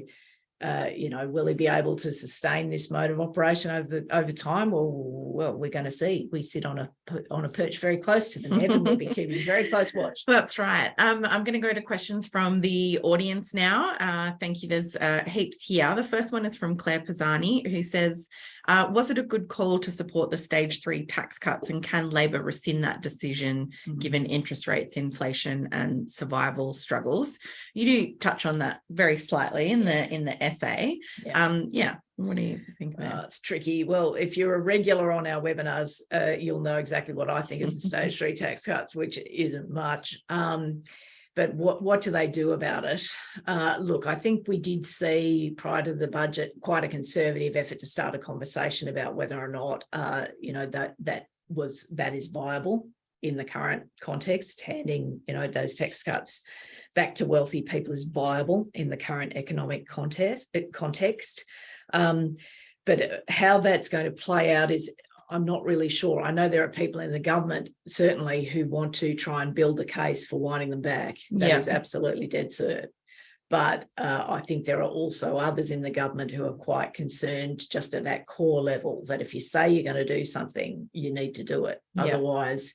will he be able to sustain this mode of operation over time? Well, we're going to see. We sit on a perch very close to the Neb, and we'll be keeping very close watch. That's right. I'm going to go to questions from the audience now. Thank you. There's heaps here. The first one is from Claire Pisani, who says, was it a good call to support the stage 3 tax cuts, and can Labor rescind that decision given interest rates, inflation and survival struggles? You do touch on that very slightly in the essay. What do you think of that? It's tricky. Well, if you're a regular on our webinars, you'll know exactly what I think of the stage 3 tax cuts, which isn't much. But what do they do about it? Look, I think we did see prior to the budget quite a conservative effort to start a conversation about whether or not that is viable in the current context. Handing those tax cuts back to wealthy people is viable in the current economic context. But how that's going to play out is, I'm not really sure. I know there are people in the government, certainly, who want to try and build the case for winding them back. That is absolutely dead cert. But I think there are also others in the government who are quite concerned just at that core level, that if you say you're going to do something, you need to do it. Otherwise,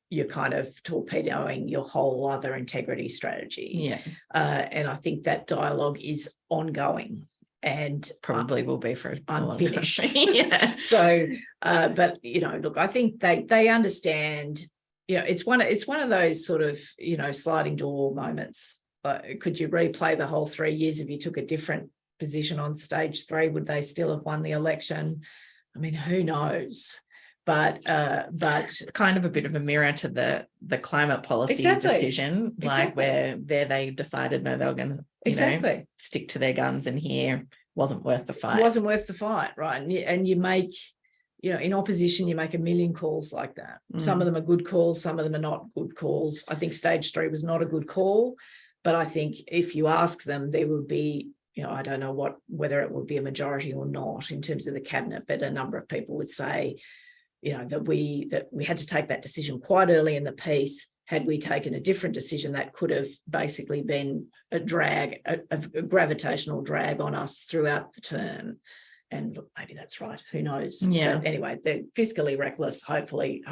you're kind of torpedoing your whole other integrity strategy. And I think that dialogue is ongoing. And probably will be for unfinished. So, but look, I think they understand. It's one of those sort of sliding door moments. Could you replay the whole 3 years if you took a different position on stage 3? Would they still have won the election? I mean, who knows? But it's kind of a bit of a mirror to the climate policy decision, like where there they decided no, they were going to stick to their guns, and here wasn't worth the fight. It wasn't worth the fight, right? And you make, in opposition, you make a million calls like that. Some of them are good calls, some of them are not good calls. I think stage 3 was not a good call, but I think if you ask them, there would be, I don't know whether it would be a majority or not in terms of the cabinet, but a number of people would say, that we had to take that decision quite early in the piece. Had we taken a different decision, that could have basically been a drag, a gravitational drag on us throughout the term. And look, maybe that's right. Who knows? Yeah. But anyway, they're fiscally reckless. Hopefully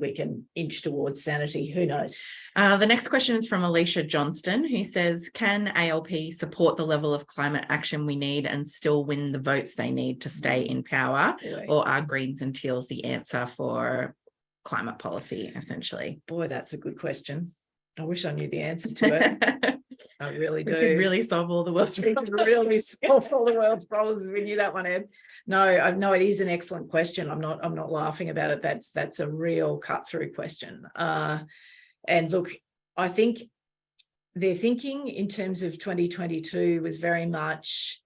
we can inch towards sanity. Who knows? The next question is from Alicia Johnston, who says, can ALP support the level of climate action we need and still win the votes they need to stay in power? Or are Greens and Teals the answer for climate policy, essentially? Boy, that's a good question. I wish I knew the answer to it. I really do. We could really solve all the world's problems. Really solve all the world's problems if we knew that one, Ed. No, it is an excellent question. I'm not laughing about it. That's a real cut through question. And look, I think their thinking in terms of 2022 was very much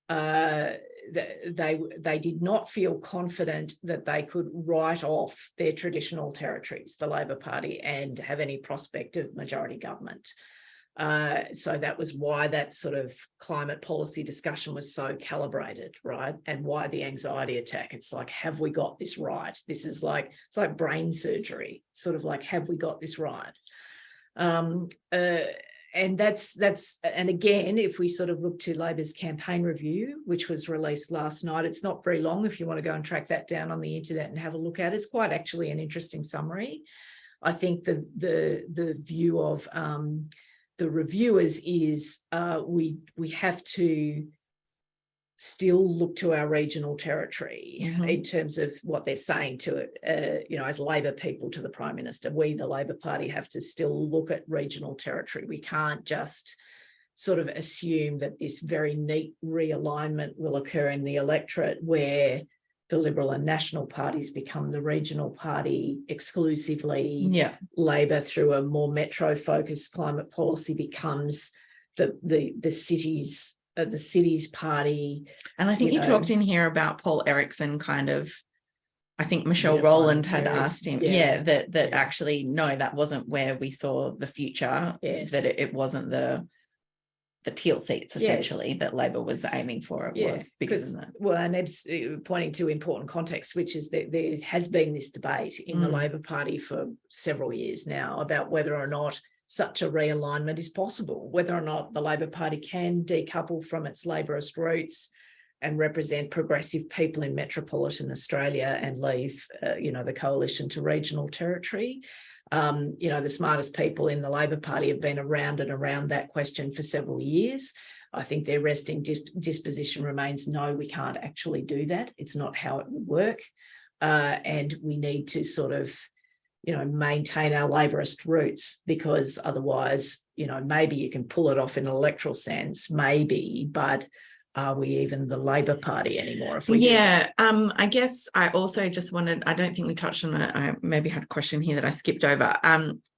they did not feel confident that they could write off their traditional territories, the Labor Party, and have any prospect of majority government. So that was why that sort of climate policy discussion was so calibrated, right? And why the anxiety attack. It's like, have we got this right? This is like, it's like brain surgery. It's sort of like, have we got this right? And and again, if we sort of look to Labor's campaign review, which was released last night, it's not very long if you want to go and track that down on the internet and have a look at it. It's quite actually an interesting summary. I think the view of the reviewers is we have to still look to our regional territory in terms of what they're saying to it, as Labor people to the Prime Minister. We, the Labor Party, have to still look at regional territory. We can't just sort of assume that this very neat realignment will occur in the electorate, where the Liberal and National parties become the regional party exclusively. Yeah. Labor, through a more metro-focused climate policy, becomes the cities party. And I think you talked in here about Paul Erickson kind of, I think Michelle Unifying Rowland had theories. asked him, Yeah. that actually, no, that wasn't where we saw the future, Yes. that it wasn't the teal seats essentially that Labor was aiming for. It was bigger than that. Well, and Eb's pointing to important context, which is that there has been this debate in the Labor Party for several years now about whether or not such a realignment is possible, whether or not the Labor Party can decouple from its labourist roots and represent progressive people in metropolitan Australia and leave, the coalition to regional territory. The smartest people in the Labor Party have been around and around that question for several years. I think their resting disposition remains, no, we can't actually do that. It's not how it would work. And we need to sort of, maintain our labourist roots, because otherwise, maybe you can pull it off in an electoral sense, maybe, but are we even the Labor Party anymore? If we do that? I guess I also just wanted, I don't think we touched on it, I maybe had a question here that I skipped over.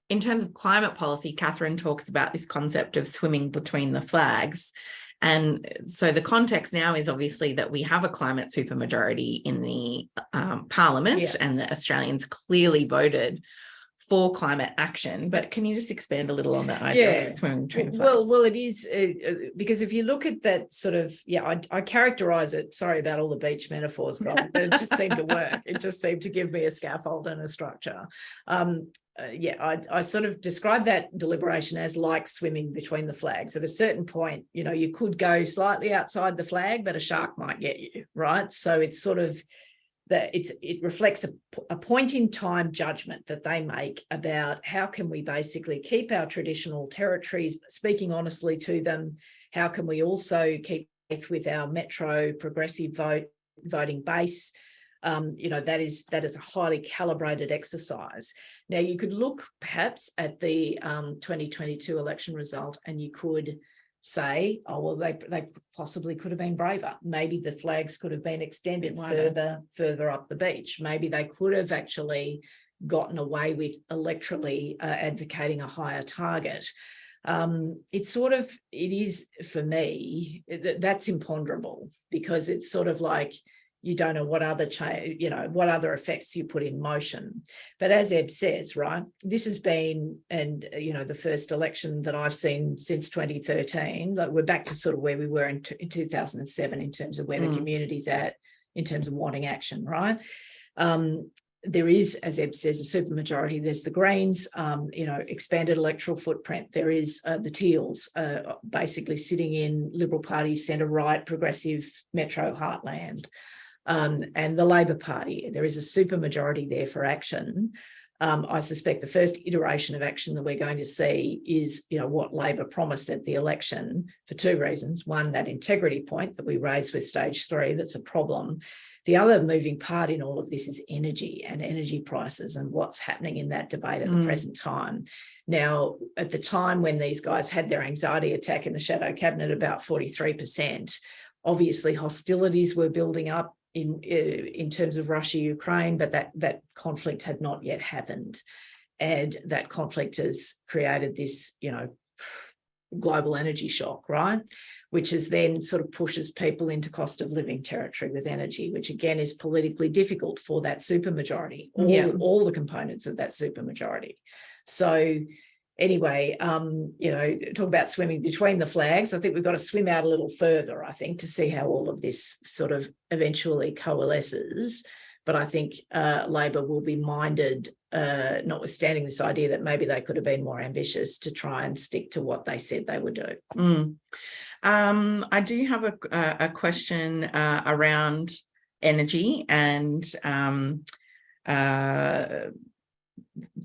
In terms of climate policy, Katharine talks about this concept of swimming between the flags. And so the context now is obviously that we have a climate supermajority in the Parliament, and the Australians clearly voted for climate action. But can you just expand a little on that idea of swimming between the flags? Well, it is because if you look at that sort of, I characterize it, sorry about all the beach metaphors, but it just seemed to work. It just seemed to give me a scaffold and a structure. I sort of describe that deliberation as like swimming between the flags. At a certain point, you could go slightly outside the flag, but a shark might get you, right? So it's sort of that it reflects a point in time judgment that they make about how can we basically keep our traditional territories, speaking honestly to them, how can we also keep faith with our metro progressive voting base. That is a highly calibrated exercise. Now, you could look perhaps at the 2022 election result and you could say, oh, well, they possibly could have been braver. Maybe the flags could have been extended further up the beach. Maybe they could have actually gotten away with electorally advocating a higher target. It is for me, that's imponderable, because it's sort of like, you don't know what other what other effects you put in motion. But as Eb says, right, this has been, and the first election that I've seen since 2013, like we're back to sort of where we were in 2007 in terms of where the community's at, in terms of wanting action, right? There is, as Eb says, a supermajority. There's the Greens, expanded electoral footprint. There is the Teals, basically sitting in Liberal Party, centre-right, progressive metro heartland. And the Labor Party, there is a supermajority there for action. I suspect the first iteration of action that we're going to see is, what Labor promised at the election, for two reasons. One, that integrity point that we raised with stage 3, that's a problem. The other moving part in all of this is energy and energy prices and what's happening in that debate at the present time. Now, at the time when these guys had their anxiety attack in the shadow cabinet, about 43%, obviously hostilities were building up in terms of Russia-Ukraine, but that conflict had not yet happened. And that conflict has created this, global energy shock, right? Which is then sort of pushes people into cost of living territory with energy, which again is politically difficult for that supermajority, all the components of that supermajority. So anyway, talk about swimming between the flags. I think we've got to swim out a little further, I think, to see how all of this sort of eventually coalesces. But I think Labor will be minded, notwithstanding this idea that maybe they could have been more ambitious, to try and stick to what they said they would do. I do have a question around energy and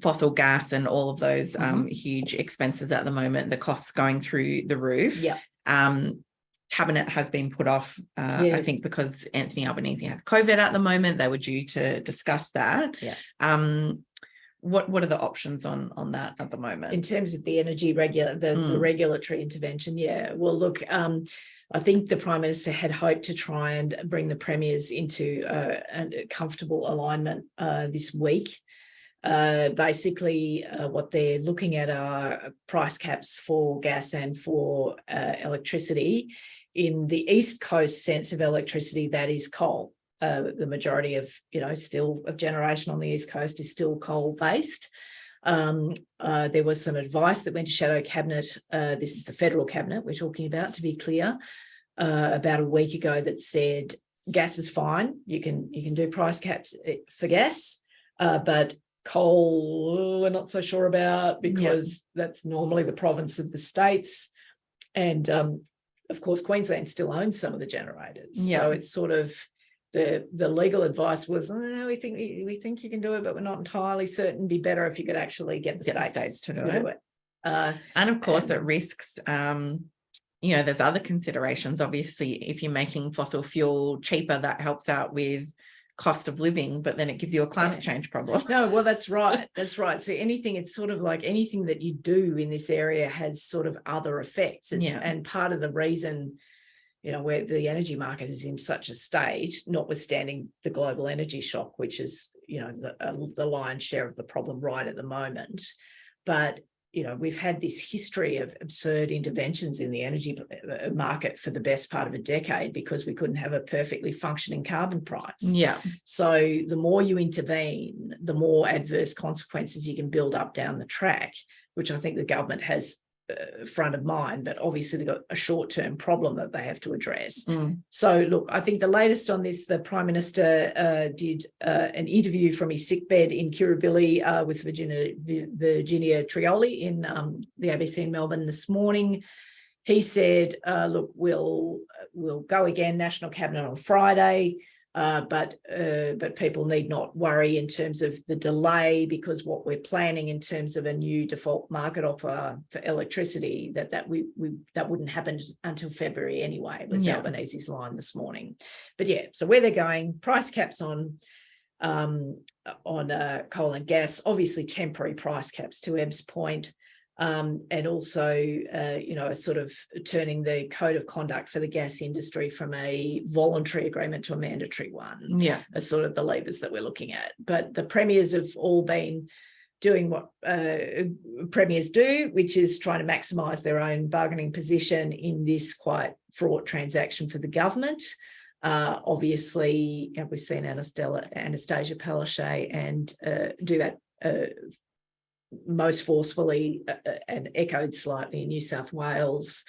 fossil gas and all of those huge expenses at the moment, the costs going through the roof. Cabinet has been put off, I think, because Anthony Albanese has COVID at the moment. They were due to discuss that. what are the options on that at the moment? In terms of the energy the regulatory intervention, yeah. Well, look, I think the Prime Minister had hoped to try and bring the premiers into a comfortable alignment this week. Basically, what they're looking at are price caps for gas and for electricity. In the East Coast sense of electricity, that is coal. The majority of, still of generation on the East Coast is still coal-based. There was some advice that went to Shadow Cabinet. This is the federal cabinet we're talking about, to be clear, about a week ago, that said gas is fine. You can do price caps for gas, but coal we're not so sure about, because that's normally the province of the states, and of course Queensland still owns some of the generators. So it's sort of the legal advice was, we think you can do it, but we're not entirely certain. Be better if you could actually get the states to do it. And of course it risks, there's other considerations. Obviously, if you're making fossil fuel cheaper, that helps out with cost of living, but then it gives you a climate change problem. No, well, that's right. That's right. So it's sort of like anything that you do in this area has sort of other effects. And part of the reason, where the energy market is in such a state, notwithstanding the global energy shock, which is, the lion's share of the problem right at the moment. But we've had this history of absurd interventions in the energy market for the best part of a decade, because we couldn't have a perfectly functioning carbon price. Yeah. So the more you intervene, the more adverse consequences you can build up down the track, which I think the government has front of mind, but obviously they've got a short-term problem that they have to address. So look, I think the latest on this, the Prime Minister did an interview from his sickbed in Kirribilli with Virginia Trioli in the ABC in Melbourne this morning. He said, look, we'll go again, National Cabinet on Friday. But people need not worry in terms of the delay, because what we're planning in terms of a new default market offer for electricity, that wouldn't happen until February anyway, was Albanese's line this morning. But so where they're going, price caps on coal and gas, obviously temporary price caps, to Eb's point. And also, sort of turning the code of conduct for the gas industry from a voluntary agreement to a mandatory one. Are sort of the levers that we're looking at. But the premiers have all been doing what premiers do, which is trying to maximise their own bargaining position in this quite fraught transaction for the government. Obviously, we've seen Anastasia Palaszczuk and do that most forcefully and echoed slightly in New South Wales.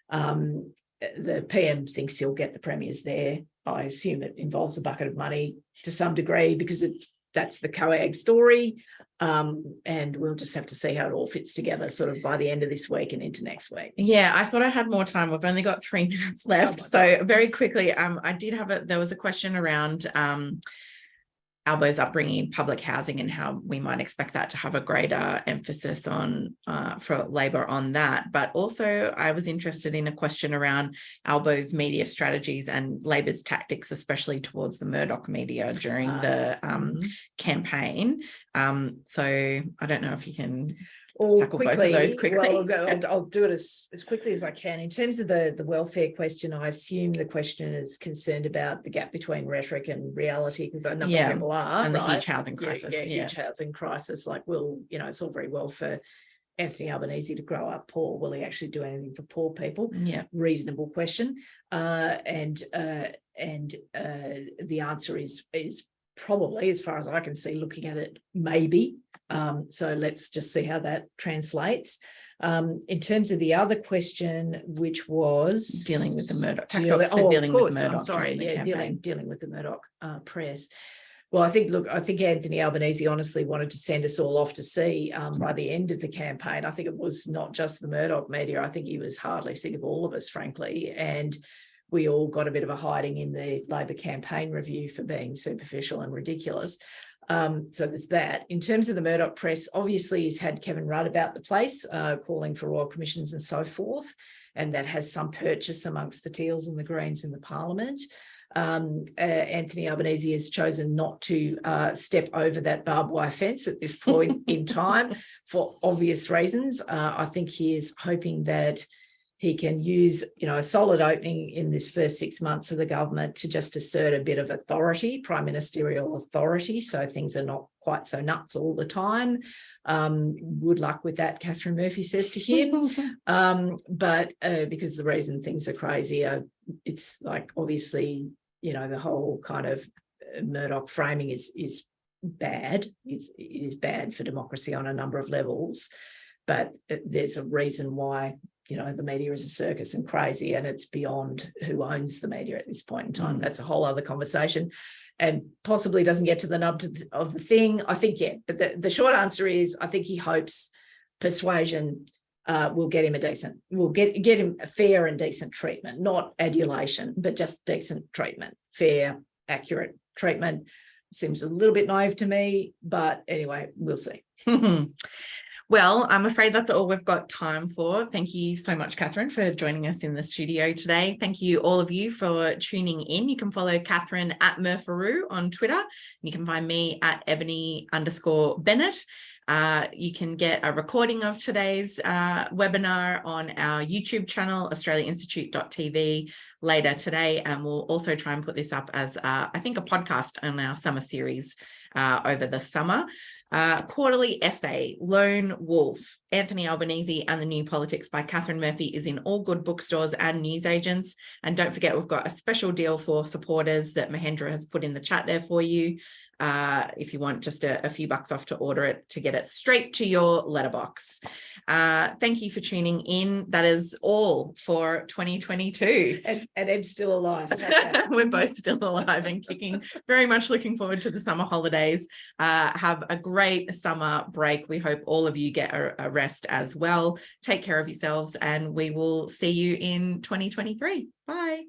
The PM thinks he'll get the premiers there. I assume it involves a bucket of money to some degree, because that's the COAG story. And we'll just have to see how it all fits together sort of by the end of this week and into next week. Yeah, I thought I had more time. We've only got 3 minutes left. So very quickly, I did have there was a question around Albo's upbringing, public housing, and how we might expect that to have a greater emphasis on for Labor on that. But also I was interested in a question around Albo's media strategies and Labor's tactics, especially towards the Murdoch media during the campaign. So I don't know if you can tackle both of those quickly. Well, I'll do it as quickly as I can. In terms of the welfare question, I assume the question is concerned about the gap between rhetoric and reality, because I know people are. And the huge housing crisis. Huge housing crisis. Like, it's all very well for Anthony Albanese to grow up poor. Will he actually do anything for poor people? Reasonable question. And the answer is probably, as far as I can see, looking at it, maybe. So let's just see how that translates. In terms of the other question, which was dealing with the Murdoch, dealing with the Murdoch press. Well, I think Anthony Albanese honestly wanted to send us all off to sea by the end of the campaign. I think it was not just the Murdoch media. I think he was hardly sick of all of us, frankly. And we all got a bit of a hiding in the Labor campaign review for being superficial and ridiculous. So there's that. In terms of the Murdoch press, obviously he's had Kevin Rudd about the place, calling for royal commissions and so forth, and that has some purchase amongst the Teals and the Greens in the Parliament. Anthony Albanese has chosen not to step over that barbed wire fence at this point in time for obvious reasons. I think he is hoping that he can use, a solid opening in this first 6 months of the government to just assert a bit of authority, prime ministerial authority, so things are not quite so nuts all the time. Good luck with that, Katharine Murphy says to him. But because the reason things are crazy, it's like obviously, the whole kind of Murdoch framing is bad. It is bad for democracy on a number of levels, but there's a reason why the media is a circus and crazy, and it's beyond who owns the media at this point in time. That's a whole other conversation and possibly doesn't get to the nub of the thing. I think, yeah, but the short answer is I think he hopes persuasion will get him will get him a fair and decent treatment, not adulation, but just decent treatment, fair, accurate treatment. Seems a little bit naive to me, but anyway, we'll see. Well, I'm afraid that's all we've got time for. Thank you so much, Katharine, for joining us in the studio today. Thank you, all of you, for tuning in. You can follow Katharine at Murpharoo on Twitter. You can find me at Ebony_Bennett. You can get a recording of today's webinar on our YouTube channel, australiainstitute.tv, later today. And we'll also try and put this up as, I think, a podcast on our summer series over the summer. Quarterly essay, Lone Wolf, Anthony Albanese and the New Politics by Katharine Murphy is in all good bookstores and newsagents. And don't forget, we've got a special deal for supporters that Mahendra has put in the chat there for you. If you want just a few bucks off to order it, to get it straight to your letterbox. Thank you for tuning in. That is all for 2022. And Eb's still alive. We're both still alive and kicking. Very much looking forward to the summer holidays. Have a great summer break. We hope all of you get a rest as well. Take care of yourselves, and we will see you in 2023. Bye.